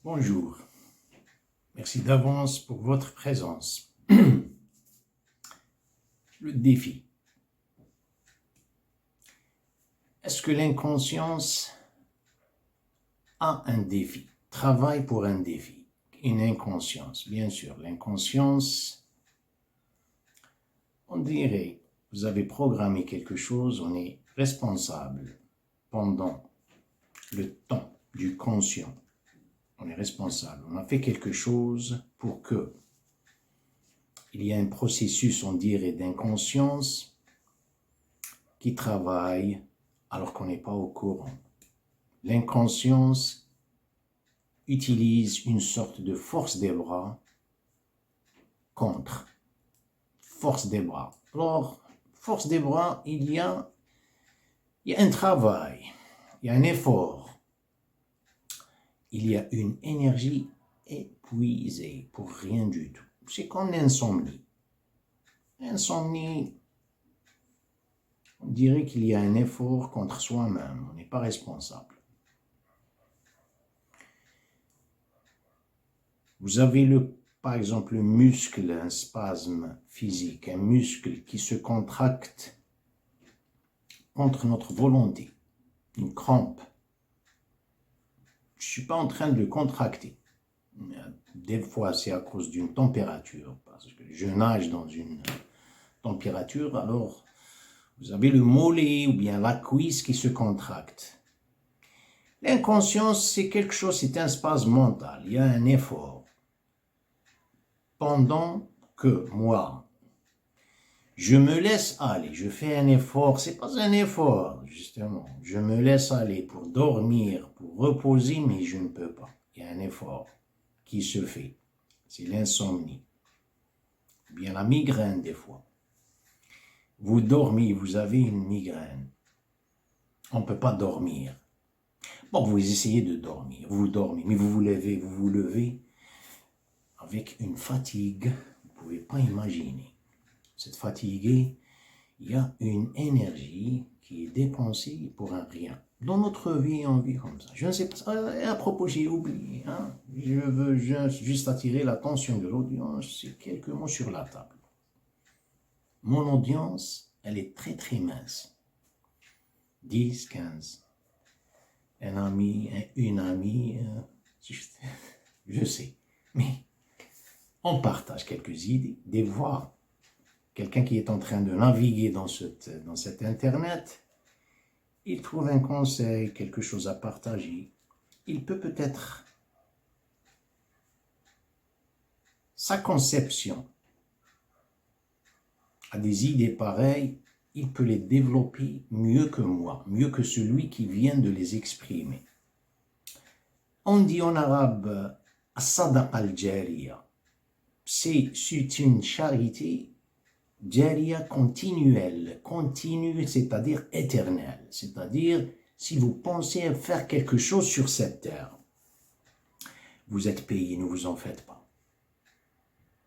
Bonjour, merci d'avance pour votre présence. Le défi. Est-ce que l'inconscience a un défi, travaille pour un défi, une inconscience? Bien sûr, l'inconscience, on dirait, vous avez programmé quelque chose, on est responsable pendant le temps du conscient. On est responsable, on a fait quelque chose pour que il y a un processus, on dirait, d'inconscience qui travaille alors qu'on n'est pas au courant. L'inconscience utilise une sorte de force des bras contre force des bras. Alors, force des bras, il y a un travail, il y a un effort, il y a une énergie épuisée pour rien du tout. C'est comme l'insomnie. L'insomnie, on dirait qu'il y a un effort contre soi-même, on n'est pas responsable. Vous avez par exemple le muscle, un spasme physique, un muscle qui se contracte contre notre volonté, une crampe. Je ne suis pas en train de le contracter. Des fois, c'est à cause d'une température, parce que je nage dans une température, alors vous avez le mollet ou bien la cuisse qui se contracte. L'inconscience, c'est quelque chose, c'est un spasme mental, il y a un effort. Pendant que moi, je me laisse aller, je fais un effort, c'est pas un effort, justement. Je me laisse aller pour dormir, pour reposer, mais je ne peux pas. Il y a un effort qui se fait. C'est l'insomnie. Ou bien la migraine, des fois. Vous dormez, vous avez une migraine. On ne peut pas dormir. Bon, vous essayez de dormir, vous dormez, mais vous vous levez avec une fatigue, vous ne pouvez pas imaginer. Cette fatigue, il y a une énergie qui est dépensée pour un rien. Dans notre vie, on vit comme ça. Je ne sais pas, à propos, j'ai oublié. Je veux juste attirer l'attention de l'audience, c'est quelques mots sur la table. Mon audience, elle est très très mince. 10, 15. Un ami, une amie, je sais. Mais on partage quelques idées, des voix. Quelqu'un qui est en train de naviguer dans cet Internet, il trouve un conseil, quelque chose à partager. Il peut peut-être, sa conception a des idées pareilles, il peut les développer mieux que moi, mieux que celui qui vient de les exprimer. On dit en arabe « as-sadaqa al-jariya ». C'est une charité Jariya continuelle, continue, c'est-à-dire éternelle. C'est-à-dire, si vous pensez à faire quelque chose sur cette terre, vous êtes payé, ne vous en faites pas.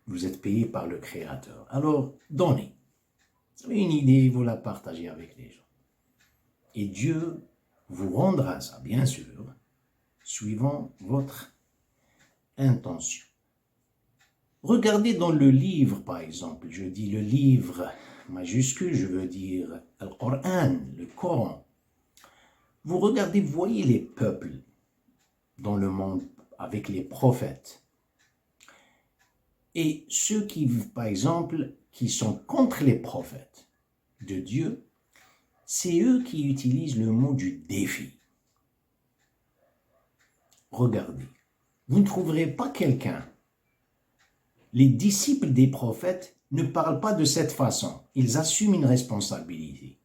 Vous êtes payé par le Créateur. Alors, donnez. Vous avez une idée, vous la partagez avec les gens. Et Dieu vous rendra ça, bien sûr, suivant votre intention. Regardez dans le livre, par exemple, je dis le livre majuscule, je veux dire le Coran, le Coran. Vous regardez, vous voyez les peuples dans le monde avec les prophètes. Et ceux qui, par exemple, qui sont contre les prophètes de Dieu, c'est eux qui utilisent le mot du défi. Regardez, vous ne trouverez pas quelqu'un. Les disciples des prophètes ne parlent pas de cette façon. Ils assument une responsabilité.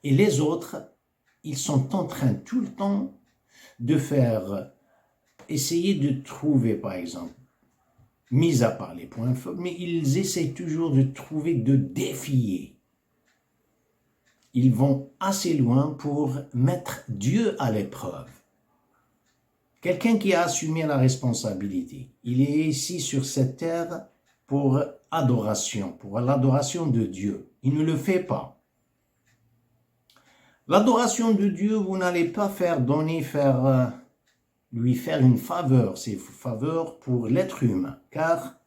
Et les autres, ils sont en train tout le temps de essayer de trouver, par exemple, mis à part les points faibles, mais ils essaient toujours de trouver, de défier. Ils vont assez loin pour mettre Dieu à l'épreuve. Quelqu'un qui a assumé la responsabilité, il est ici sur cette terre pour adoration, pour l'adoration de Dieu. Il ne le fait pas. L'adoration de Dieu, vous n'allez pas faire lui faire une faveur, c'est une faveur pour l'être humain, car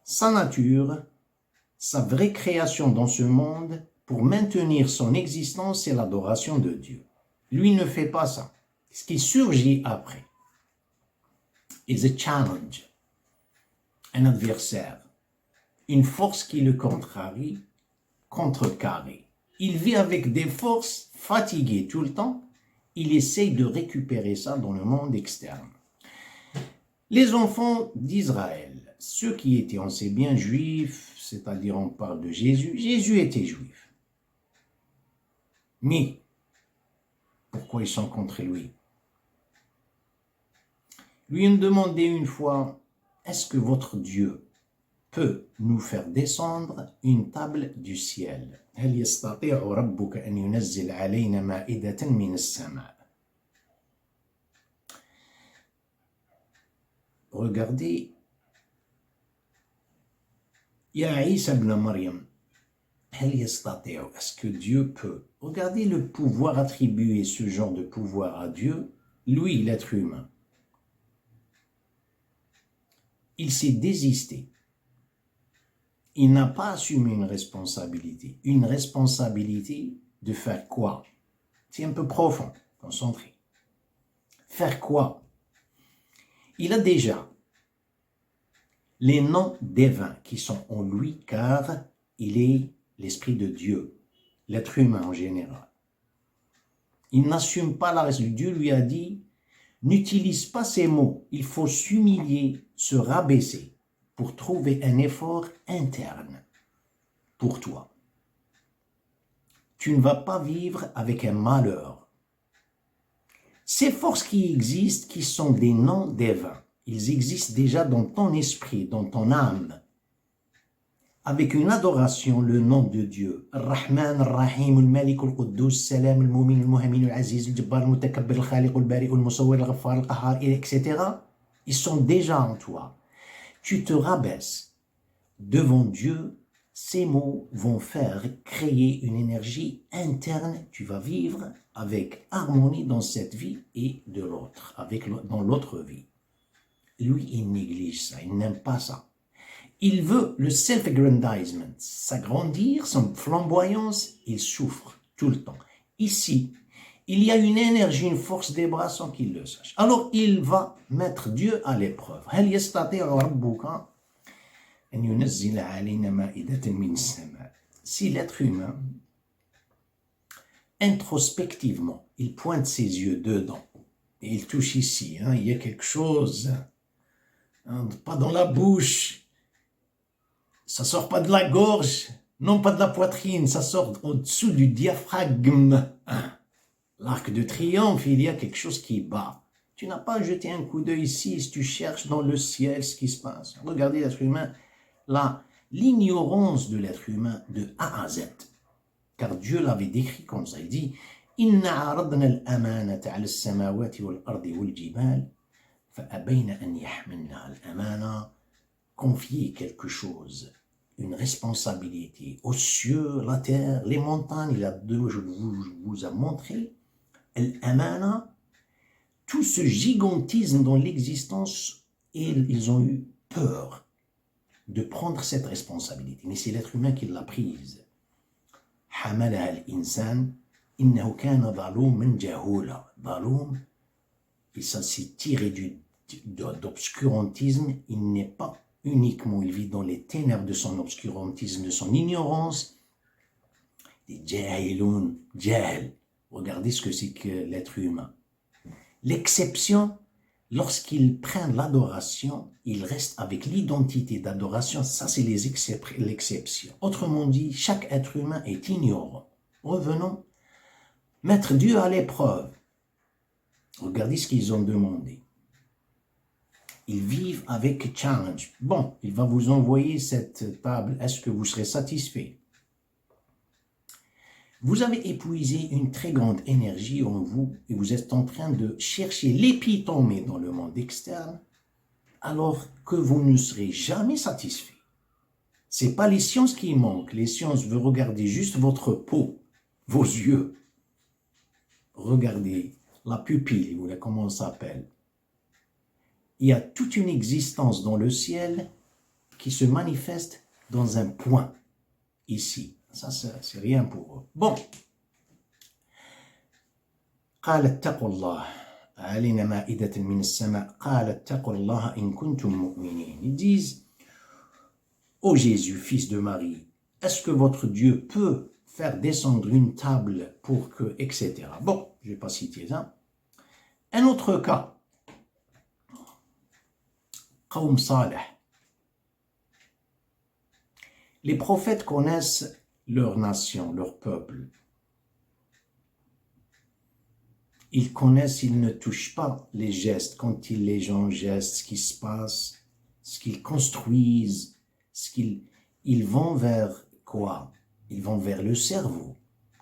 sa nature, sa vraie création dans ce monde, pour maintenir son existence, c'est l'adoration de Dieu. Lui ne fait pas ça. Ce qui surgit après is a challenge, un adversaire, une force qui le contrecarrer. Il vit avec des forces fatiguées tout le temps. Il essaye de récupérer ça dans le monde externe. Les enfants d'Israël, ceux qui étaient, on sait bien, juifs, c'est-à-dire on parle de Jésus, Jésus était juif. Mais, pourquoi ils sont contre lui? Lui a demandé une fois, est-ce que votre Dieu peut nous faire descendre une table du ciel? هل يستطيع ربك أن ينزل علينا مائدة من السماء? Regardez, يا عيسى ابن مريم هل يستطيع, est-ce que Dieu peut? Regardez le pouvoir attribué, ce genre de pouvoir à Dieu, lui, l'être humain. Il s'est désisté. Il n'a pas assumé une responsabilité. Une responsabilité de faire quoi? C'est un peu profond, concentré. Faire quoi? Il a déjà les noms divins qui sont en lui, car il est l'Esprit de Dieu, l'être humain en général. Il n'assume pas la responsabilité. Dieu lui a dit, n'utilise pas ces mots, il faut s'humilier, se rabaisser pour trouver un effort interne pour toi. Tu ne vas pas vivre avec un malheur. Ces forces qui existent, qui sont des noms divins, ils existent déjà dans ton esprit, dans ton âme. Avec une adoration, le nom de Dieu, Ar-Rahman, Ar-Rahim, Al-Malik, Al-Quddus, Salam, Al-Mumin, Al-Muhamin, Al-Aziz, Al-Jabbar, Al-Mutakabbir, Al-Khaliq, Al-Bari, Al-Musawwir, Al-Ghaffar, Al-Qahhar, etc. Ils sont déjà en toi. Tu te rabaisses devant Dieu. Ces mots vont faire créer une énergie interne. Tu vas vivre avec harmonie dans cette vie et de l'autre, dans l'autre vie. Lui, il néglige ça, il n'aime pas ça. Il veut le self-aggrandizement, s'agrandir, son flamboyance, il souffre tout le temps. Ici, il y a une énergie, une force des bras sans qu'il le sache. Alors, il va mettre Dieu à l'épreuve. هل يستطيع ربك أن ينزل علينا مائدة من السماء? Si l'être humain, introspectivement, il pointe ses yeux dedans, et il touche ici, il y a quelque chose, pas dans la bouche, ça sort pas de la gorge, non pas de la poitrine, ça sort au-dessous du diaphragme. L'arc de triomphe, il y a quelque chose qui bat. Tu n'as pas jeté un coup d'œil ici, si tu cherches dans le ciel ce qui se passe. Regardez l'être humain, l'ignorance de l'être humain de A à Z. Car Dieu l'avait décrit comme ça. Il dit Inna aradna al-amanata ala as-samawati wal-ardi wal-jibal fa-abayna an yahmilnaha al-amana. Confier quelque chose, une responsabilité aux cieux, la terre, les montagnes, je vous ai montré, l'amana, tout ce gigantisme dans l'existence, et ils ont eu peur de prendre cette responsabilité. Mais c'est l'être humain qui l'a prise. حملها الإنسان إنه كان ظلوما جهولا. ظلوم, et ça s'est tiré d'obscurantisme. Il n'est pas uniquement, il vit dans les ténèbres de son obscurantisme, de son ignorance. Des jahilun, jahil. Regardez ce que c'est que l'être humain. L'exception, lorsqu'il prend l'adoration, il reste avec l'identité d'adoration. Ça, c'est l'exception. Autrement dit, chaque être humain est ignorant. Revenons. Mettre Dieu à l'épreuve. Regardez ce qu'ils ont demandé. Ils vivent avec challenge. Bon, il va vous envoyer cette table. Est-ce que vous serez satisfait? Vous avez épuisé une très grande énergie en vous et vous êtes en train de chercher l'épitome dans le monde externe, alors que vous ne serez jamais satisfait. Ce n'est pas les sciences qui manquent. Les sciences veulent regarder juste votre peau, vos yeux. Regardez la pupille, ou comment on s'appelle. Il y a toute une existence dans le ciel qui se manifeste dans un point, ici. Ça, c'est rien pour eux. Bon. قال اتقوا الله علينا مائدة من السماء قال اتقوا الله إن كنتم مؤمنين. Ils disent, ô Jésus, fils de Marie, est-ce que votre Dieu peut faire descendre une table pour que, etc. Bon, je ne vais pas citer ça. Un autre cas. Qawm Salih. Les prophètes connaissent leur nation, leur peuple. Ils connaissent, ils ne touchent pas les gestes, quand les gens gestent, ce qui se passe, ce qu'ils construisent, ils vont vers quoi? Ils vont vers le cerveau,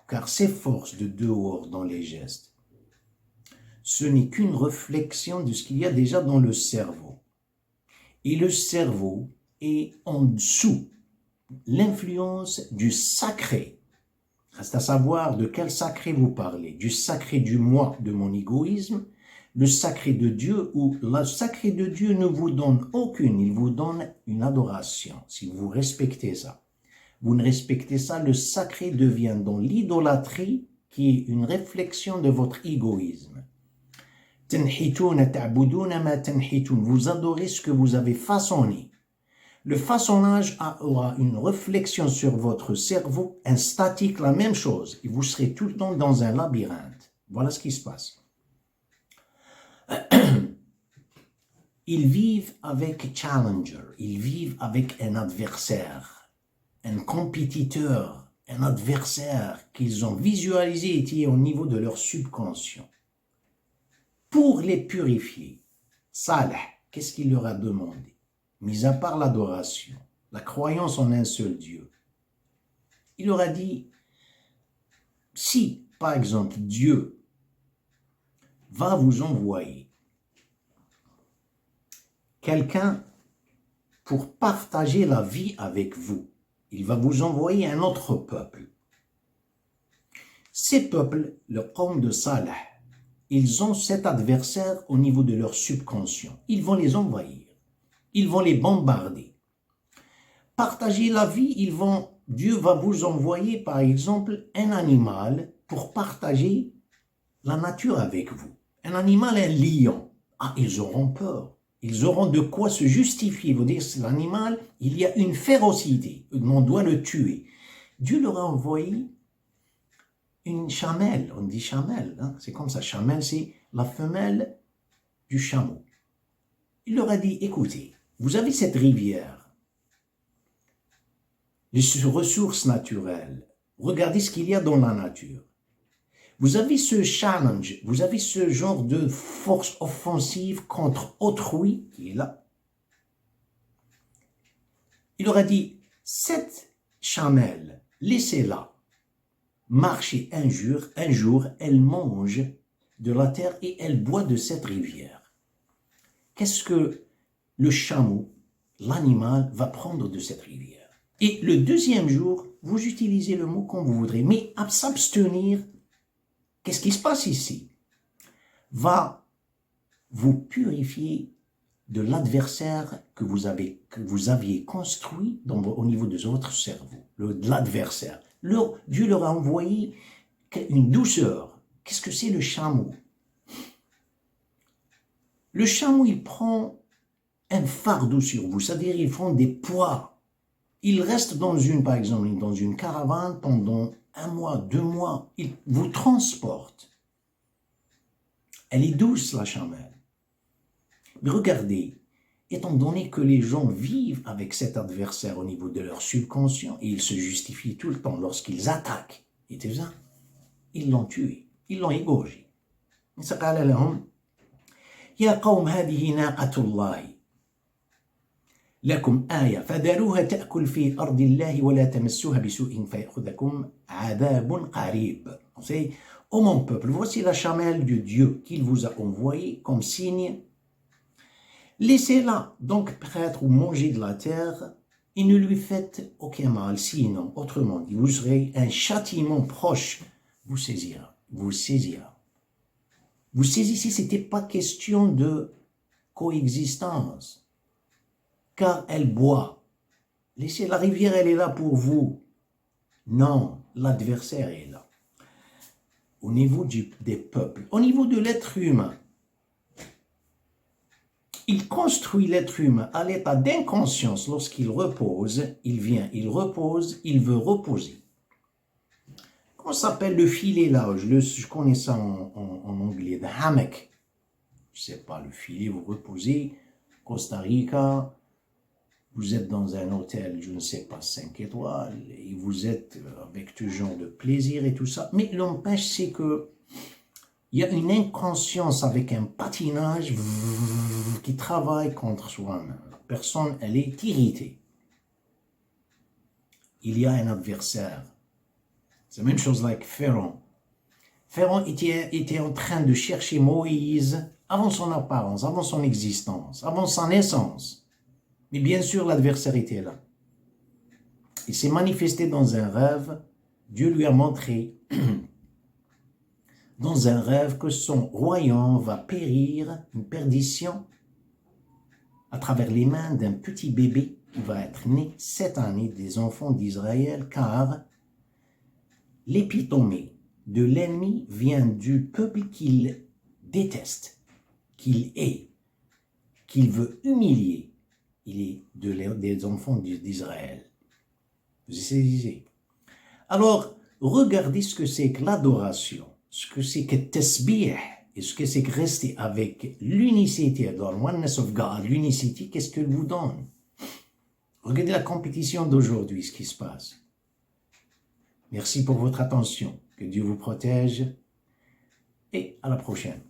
car ces forces de dehors dans les gestes, ce n'est qu'une réflexion de ce qu'il y a déjà dans le cerveau. Et le cerveau est en dessous l'influence du sacré. Reste à savoir de quel sacré vous parlez. Du sacré du moi, de mon égoïsme, le sacré de Dieu, ou le sacré de Dieu ne vous donne aucune, il vous donne une adoration, si vous respectez ça. Vous ne respectez ça, le sacré devient dans l'idolâtrie, qui est une réflexion de votre égoïsme. Vous adorez ce que vous avez façonné. Le façonnage aura une réflexion sur votre cerveau, un statique, la même chose. Et vous serez tout le temps dans un labyrinthe. Voilà ce qui se passe. Ils vivent avec challenger, ils vivent avec un adversaire, un compétiteur, un adversaire qu'ils ont visualisé et qui est au niveau de leur subconscient. Pour les purifier, Salih, qu'est-ce qu'il leur a demandé? Mis à part l'adoration, la croyance en un seul Dieu, il leur a dit, si, par exemple, Dieu va vous envoyer quelqu'un pour partager la vie avec vous, il va vous envoyer un autre peuple. Ces peuples, le qawm de Salih, ils ont cet adversaire au niveau de leur subconscient. Ils vont les envahir. Ils vont les bombarder. Partager la vie, Dieu va vous envoyer par exemple un animal pour partager la nature avec vous. Un animal, un lion. Ah, ils auront peur. Ils auront de quoi se justifier. Vous dire, c'est l'animal, il y a une férocité. On doit le tuer. Dieu leur a envoyé une chamelle. On dit chamelle, hein? C'est comme ça. Chamelle, c'est la femelle du chameau. Il leur a dit, écoutez, vous avez cette rivière, les ressources naturelles, regardez ce qu'il y a dans la nature. Vous avez ce challenge, vous avez ce genre de force offensive contre autrui qui est là. Il leur a dit, cette chamelle, laissez-la marcher un jour, elle mange de la terre et elle boit de cette rivière. Qu'est-ce que le chameau, l'animal, va prendre de cette rivière? Et le deuxième jour, vous utilisez le mot comme vous voudrez, mais à s'abstenir, qu'est-ce qui se passe ici? Va vous purifier de l'adversaire que vous aviez construit au niveau de votre cerveau, de l'adversaire. Dieu leur a envoyé une douceur. Qu'est-ce que c'est le chameau? Le chameau, il prend un fardeau sur vous, c'est-à-dire il prend des poids. Il reste par exemple, dans une caravane pendant 1 mois, 2 mois. Il vous transporte. Elle est douce, la chamelle. Mais regardez, étant donné que les gens vivent avec cet adversaire au niveau de leur subconscient, et ils se justifient tout le temps lorsqu'ils attaquent, et tout ça, ils l'ont tué, ils l'ont égorgé. يا قوم هذه ناقة الله لكم آية فذروها تأكل في أرض الله ولا تمسوها بسوء فيأخذكم عذاب قريب. Ô mon peuple, voici la chamelle de Dieu qu'il vous a envoyée comme signe. Laissez-la donc prêtre ou manger de la terre et ne lui faites aucun mal, sinon, autrement dit, vous serez un châtiment proche, vous saisira. Vous saisissez, ce n'était pas question de coexistence, car elle boit. Laissez la rivière, elle est là pour vous. Non, l'adversaire est là. Au niveau des peuples, au niveau de l'être humain, il construit l'être humain à l'état d'inconscience lorsqu'il repose, il vient, il repose, il veut reposer. Comment s'appelle le filet là? Je connais ça en anglais, the hammock. Je sais pas, le filet, vous reposez, Costa Rica, vous êtes dans un hôtel, je ne sais pas, 5 étoiles, et vous êtes avec tout genre de plaisir et tout ça. Mais l'empêche, c'est que il y a une inconscience avec un patinage qui travaille contre soi-même. La personne, elle est irritée. Il y a un adversaire. C'est la même chose avec Pharaon. Pharaon était en train de chercher Moïse avant son apparence, avant son existence, avant sa naissance. Mais bien sûr, l'adversaire était là. Il s'est manifesté dans un rêve. Dieu lui a montré dans un rêve que son royaume va périr, une perdition, à travers les mains d'un petit bébé qui va être né cette année des enfants d'Israël, car l'épitomée de l'ennemi vient du peuple qu'il déteste, qu'il hait, qu'il veut humilier. Il est des enfants d'Israël. Vous saisissez? Alors, regardez ce que c'est que l'adoration, ce que c'est que tasbih, et ce que c'est que rester avec l'unicité, dans oneness of God, l'unicité, qu'est-ce qu'elle vous donne? Regardez la compétition d'aujourd'hui, ce qui se passe. Merci pour votre attention. Que Dieu vous protège et à la prochaine.